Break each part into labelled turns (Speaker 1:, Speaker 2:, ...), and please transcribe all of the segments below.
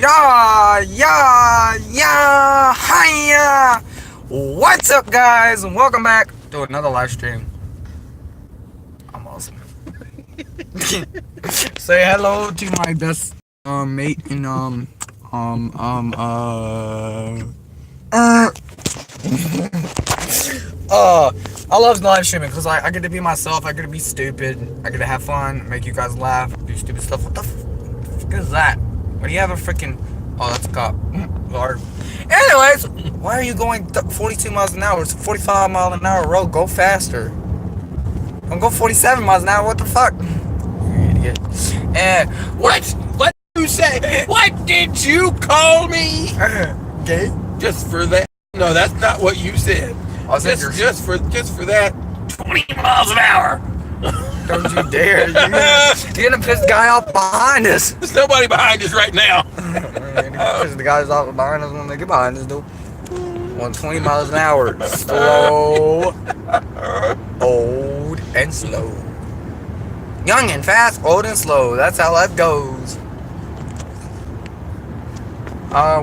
Speaker 1: Hiya! What's up, guys? And welcome back to another live stream. I'm awesome. Say hello to my best mate in uh, I love live streaming because I get to be myself. I get to be stupid. I get to have fun, make you guys laugh, do stupid stuff. What the fuck is that? What do you have a freaking? Oh, that's a cop. Lord. Anyways, why are you going 42 miles an hour? It's a 45 mile an hour road. Go faster. Don't go 47 miles an hour. What the fuck? You idiot. And
Speaker 2: What did you say? What did you call me?
Speaker 1: gay?
Speaker 2: Just for that? No, that's not what you said.
Speaker 1: I said
Speaker 2: Just for that 20 miles an hour.
Speaker 1: Don't you dare. You're gonna piss the guy off behind us.
Speaker 2: There's nobody behind us right now.
Speaker 1: Piss the guys off behind us when they get behind us, dude. 120 miles an hour. Slow. Old and slow. Young and fast, old and slow. That's how life goes.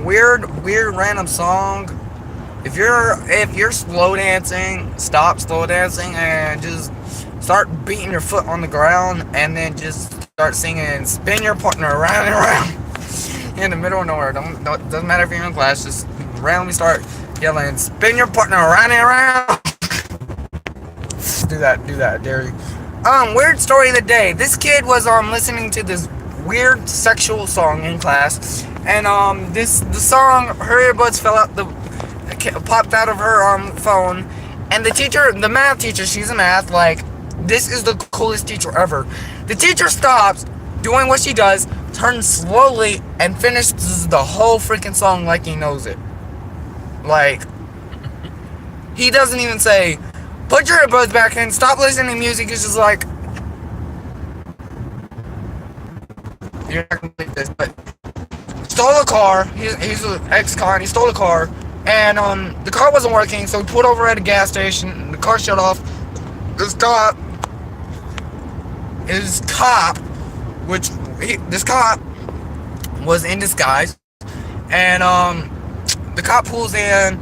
Speaker 1: Weird random song. If you're slow dancing, stop slow dancing and just start beating your foot on the ground and then just start singing and spin your partner around and around in the middle of nowhere. Doesn't matter if you're in class, just randomly start yelling, spin your partner around and around. Do that, dare you. Weird story of the day. This kid was listening to this weird sexual song in class, and the song, her earbuds popped out of her phone, and the math teacher, she's a math, like, this is the coolest teacher ever. The teacher stops doing what she does, turns slowly, and finishes the whole freaking song like he knows it. Like, he doesn't even say, put your earbuds back in, stop listening to music. It's just like, you're not gonna believe this, but stole a car. He's an ex-con. He stole a car, and the car wasn't working, so he pulled over at a gas station. The car shut off. This cop was in disguise, and the cop pulls in,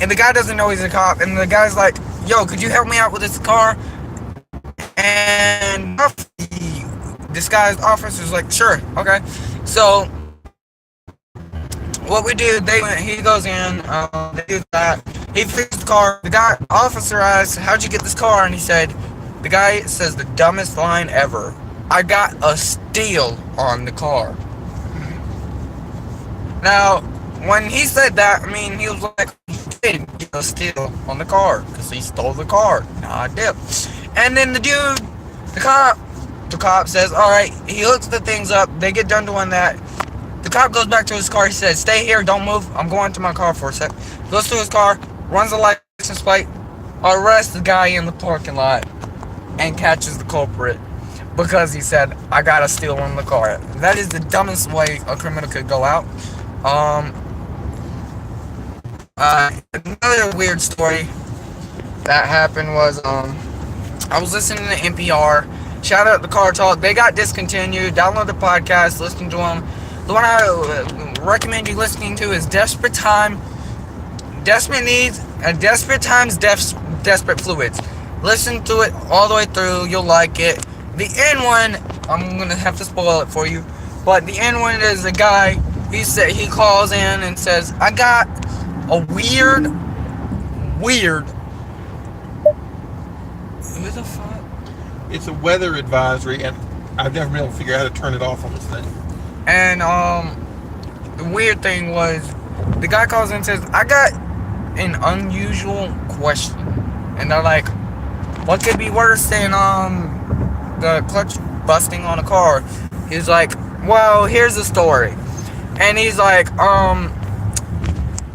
Speaker 1: and the guy doesn't know he's a cop, and the guy's like, yo, could you help me out with this car? And the disguised officer's like, sure, okay. So what we do, he goes in, they do that, he fixes the car. The guy officer asks, how'd you get this car? And the guy says the dumbest line ever, I got a steal on the car. Now, when he said that, I mean, he was like, he did get a steal on the car, because he stole the car. Nah, I did. And then the cop says, alright, he hooks the things up, they get done doing that. The cop goes back to his car, he says, stay here, don't move, I'm going to my car for a sec. Goes to his car, runs the license plate, arrests the guy in the parking lot, and catches the culprit. Because he said, I got a steal on the car. That is the dumbest way a criminal could go out. Another weird story that happened was, I was listening to NPR. Shout out to Car Talk. They got discontinued. Download the podcast, listen to them. The one I recommend you listening to is Desperate Time, Desperate Needs, and Desperate Times, Desperate Fluids. Listen to it all the way through. You'll like it. The end one, I'm gonna have to spoil it for you, but the end one is a guy. He calls in and says, I got a weird. Who the fuck?
Speaker 2: It's a weather advisory, and I've never been able to figure out how to turn it off on this thing.
Speaker 1: And the weird thing was, the guy calls in and says, I got an unusual question. And they're like, what could be worse than the clutch busting on a car? He's like, well, here's the story. And he's like,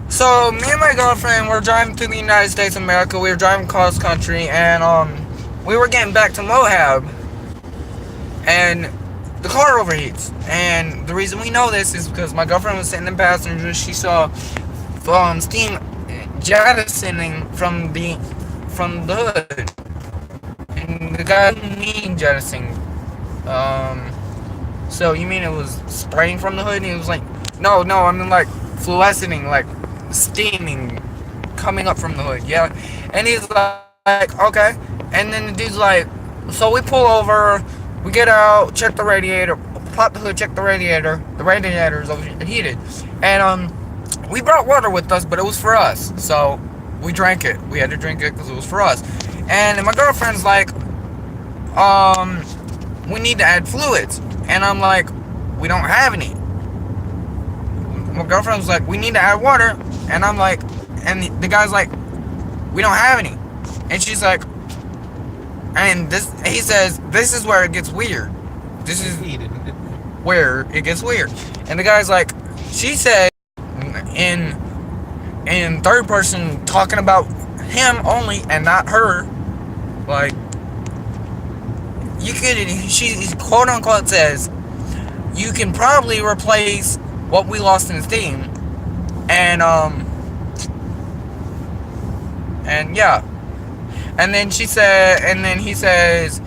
Speaker 1: so me and my girlfriend were driving through the United States of America. We were driving cross country, and we were getting back to Moab, and the car overheats. And the reason we know this is because my girlfriend was sitting in passenger. She saw steam jettisoning from the hood, and the guy didn't mean jettisoning. So you mean it was spraying from the hood? And he was like, No, I mean like fluorescing, like steaming, coming up from the hood. Yeah, and he's like, okay. And then the dude's like, so we pull over, we get out, check the radiator, pop the hood, check the radiator. The radiator's overheated, and we brought water with us, but it was for us, so we drank it. We had to drink it because it was for us. And my girlfriend's like, we need to add fluids, and I'm like, we don't have any. My girlfriend was like, we need to add water, and I'm like, and the guy's like, we don't have any, and she's like, and he says, this is where it gets weird. This is where it gets weird. And the guy's like, she said, in third person, talking about him only and not her, like, she quote unquote says, you can probably replace what we lost in steam, and yeah, and then she said, and then he says,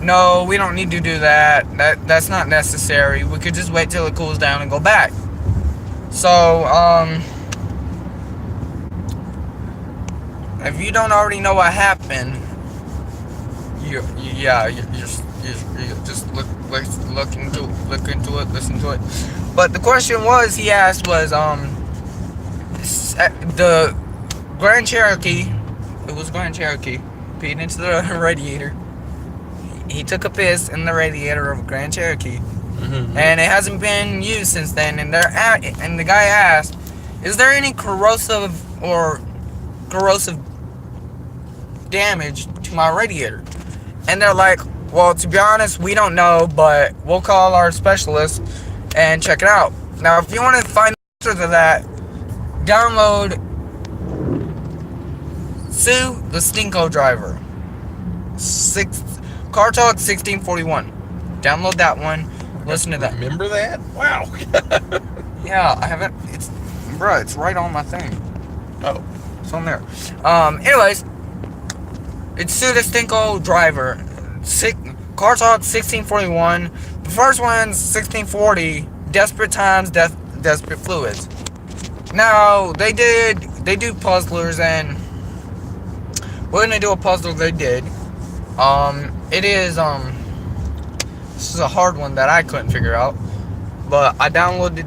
Speaker 1: no, we don't need to do that. That's not necessary. We could just wait till it cools down and go back. So if you don't already know what happened, you just look into it, listen to it. But the question he asked was, the Grand Cherokee, it was Grand Cherokee, peed into the radiator. He took a piss in the radiator of a Grand Cherokee, and it hasn't been used since then. And the guy asked, is there any corrosive damage to my radiator? And they're like, well, to be honest, we don't know, but we'll call our specialist and check it out. Now, if you want to find the answer to that, download Sue the Stinko Driver. Car Talk 1641. Download that one. Listen to that.
Speaker 2: Remember that? Wow.
Speaker 1: Yeah, I haven't. It's right on my thing.
Speaker 2: Oh.
Speaker 1: It's on there. Anyways, it's Sue the Stinko Driver. Car Talk 1641. The first one's 1640. Desperate Times, Desperate Fluids. Now, they do puzzlers, and we're gonna do a puzzle they did. It is, this is a hard one that I couldn't figure out, but I downloaded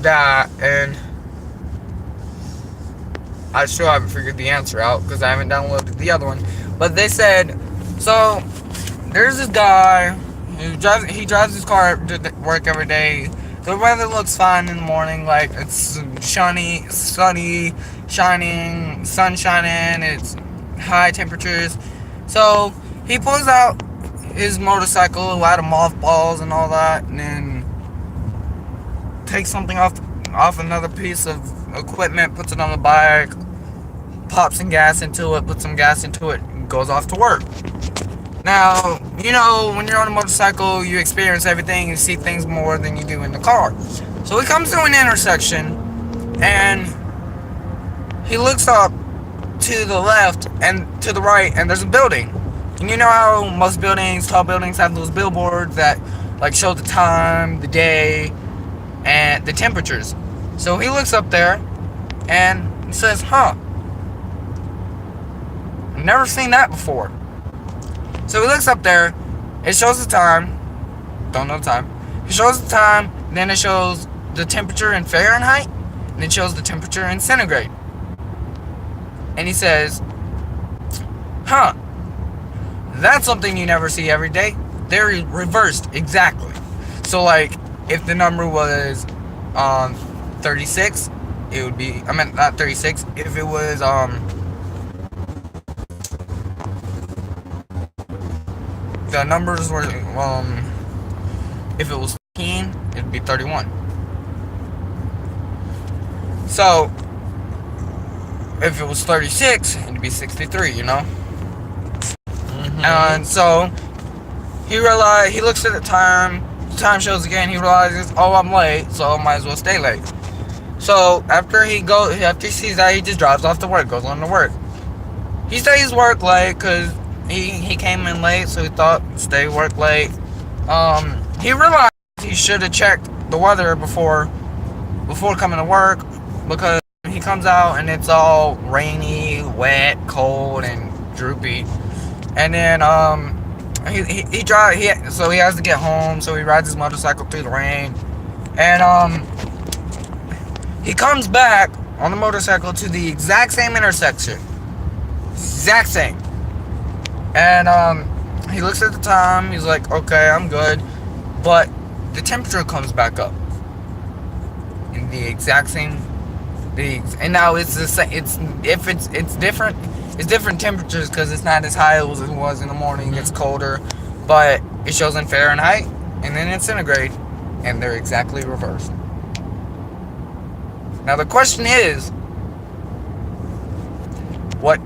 Speaker 1: that, and I still haven't figured the answer out because I haven't downloaded the other one. But they said, so there's this guy who drives his car to work every day. The weather looks fine in the morning, like it's sunny, shining, sun shining, it's high temperatures. So he pulls out his motorcycle out of mothballs and all that, and then takes something off another piece of equipment, puts it on the bike, pops some gas into it, puts some gas into it, and goes off to work. Now, you know, when you're on a motorcycle, you experience everything, you see things more than you do in the car. So he comes to an intersection, and he looks up to the left and to the right, and there's a building. And you know how most buildings, tall buildings, have those billboards that like show the time, the day, and the temperatures. So he looks up there, and he says, I've never seen that before. So he looks up there, it shows the time, don't know the time, it shows the time, then it shows the temperature in Fahrenheit, and it shows the temperature in centigrade. And he says, that's something you never see every day. They're reversed, exactly. So like, if the number was 36, it would be, not 36, if it was, the numbers were, if it was 15, it'd be 31. So, if it was 36, it'd be 63, you know? And so, he looks at the time shows again, he realizes, I'm late, so I might as well stay late. So, after he sees that, he just drives off to work, goes on to work. He stays late, because he came in late, so he thought, work late. he realized he should have checked the weather before coming to work, because he comes out and it's all rainy, wet, cold, and droopy. And then so he has to get home, so he rides his motorcycle through the rain. And he comes back on the motorcycle to the exact same intersection. Exact same. And he looks at the time, he's like, okay, I'm good. But the temperature comes back up. In the exact same, and now it's the same. It's different. It's different temperatures because it's not as high as it was in the morning. It's colder, but it shows in Fahrenheit and then in centigrade, and they're exactly reversed. Now the question is, what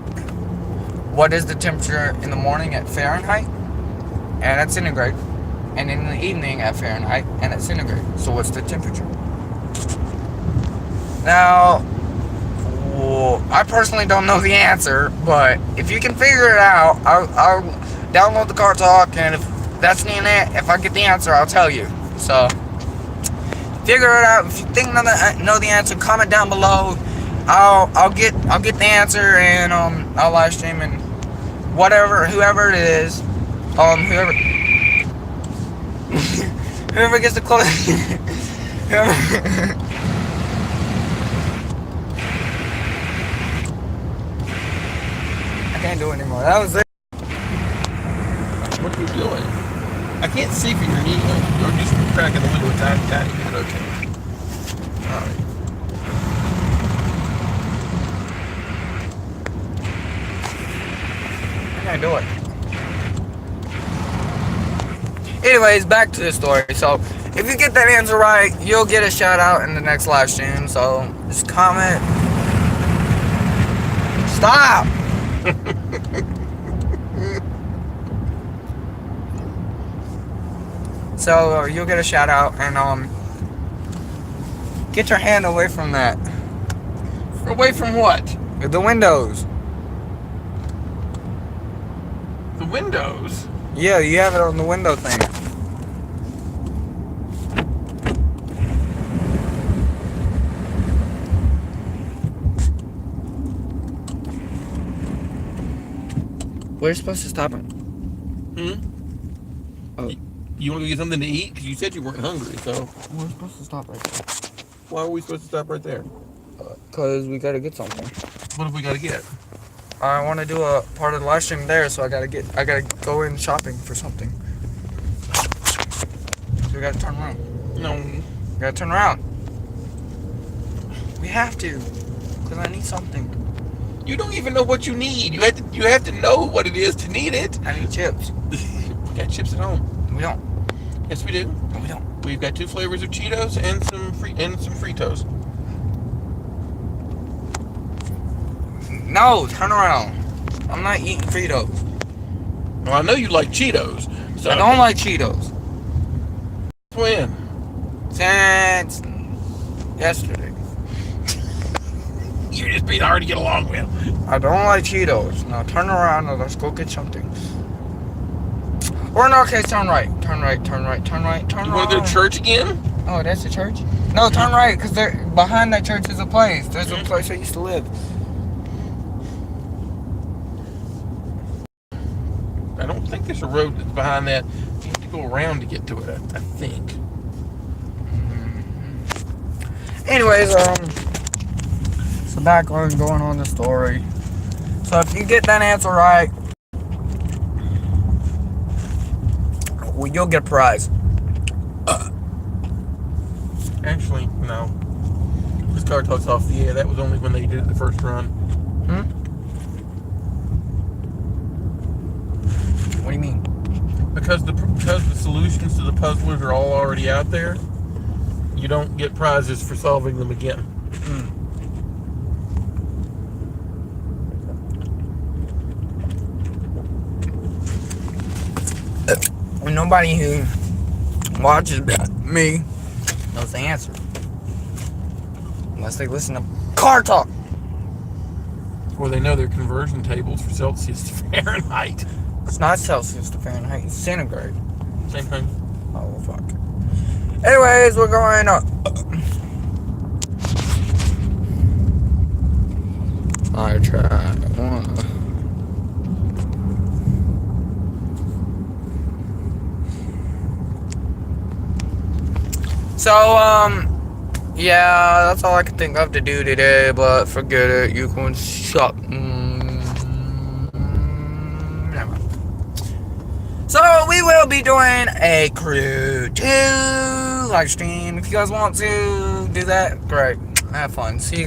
Speaker 1: is the temperature in the morning at Fahrenheit and at centigrade, and in the evening at Fahrenheit and at centigrade? So what's the temperature? Now, I personally don't know the answer, but if you can figure it out, I'll download the Car Talk, and if that's the internet, if I get the answer, I'll tell you. So figure it out. If you think know the answer, comment down below. I'll get the answer, and I'll live stream, and whoever it is, whoever gets the close. I can't do it anymore. That was it.
Speaker 2: What are you doing? I can't see from your knee. You're just cracking the window a tiny bit. Okay. Alright.
Speaker 1: I can't do it. Anyways, back to the story. So, if you get that answer right, you'll get a shout out in the next live stream. So, just comment. Stop! So you'll get a shout out, and get your hand away from that.
Speaker 2: Away from what?
Speaker 1: The windows.
Speaker 2: The windows?
Speaker 1: Yeah, you have it on the window thing. We're supposed to stop it. Oh.
Speaker 2: You want to get something to eat? Because you said you weren't hungry, so.
Speaker 1: We're supposed to stop right there.
Speaker 2: Why are we supposed to stop right there?
Speaker 1: Because we gotta get something.
Speaker 2: What have we got to get?
Speaker 1: I want to do a part of the live stream there, so I gotta go in shopping for something. So we gotta turn around.
Speaker 2: No.
Speaker 1: We gotta turn around. We have to, because I need something.
Speaker 2: You don't even know what you need. You have to know what it is to need it.
Speaker 1: I need chips.
Speaker 2: We got chips at home.
Speaker 1: We don't.
Speaker 2: Yes, we do.
Speaker 1: No, we don't.
Speaker 2: We've got 2 flavors of Cheetos and some Fritos.
Speaker 1: No, turn around. I'm not eating Fritos.
Speaker 2: Well, I know you like Cheetos. So
Speaker 1: I don't like Cheetos.
Speaker 2: When?
Speaker 1: Since yesterday.
Speaker 2: You're just being hard to get along with.
Speaker 1: I don't like Cheetos. Now turn around and let's go get something. Or in our case, turn right. Turn right, turn right, turn right, turn right.
Speaker 2: You want to go to church again?
Speaker 1: Oh, that's the church? No, turn right, because behind that church is a place. There's a place I used to live.
Speaker 2: I don't think there's a road that's behind that. You have to go around to get to it, I think.
Speaker 1: Anyways, so back on going on the story. So if you get that answer right, well, you'll get a prize.
Speaker 2: Actually, no. This Car Talk's off the air. That was only when they did it the first run.
Speaker 1: What do you mean?
Speaker 2: Because the solutions to the puzzlers are all already out there, you don't get prizes for solving them again.
Speaker 1: Nobody who watches me knows the answer. Unless they listen to Car Talk.
Speaker 2: Or they know their conversion tables for Celsius to Fahrenheit.
Speaker 1: It's not Celsius to Fahrenheit, it's centigrade.
Speaker 2: Same thing.
Speaker 1: Oh, fuck. Anyways, we're going up. I tried. So, yeah, that's all I can think of to do today, but forget it. You can shut. Never mind. So, we will be doing a Crew 2 live stream. If you guys want to do that, great. Have fun. See you.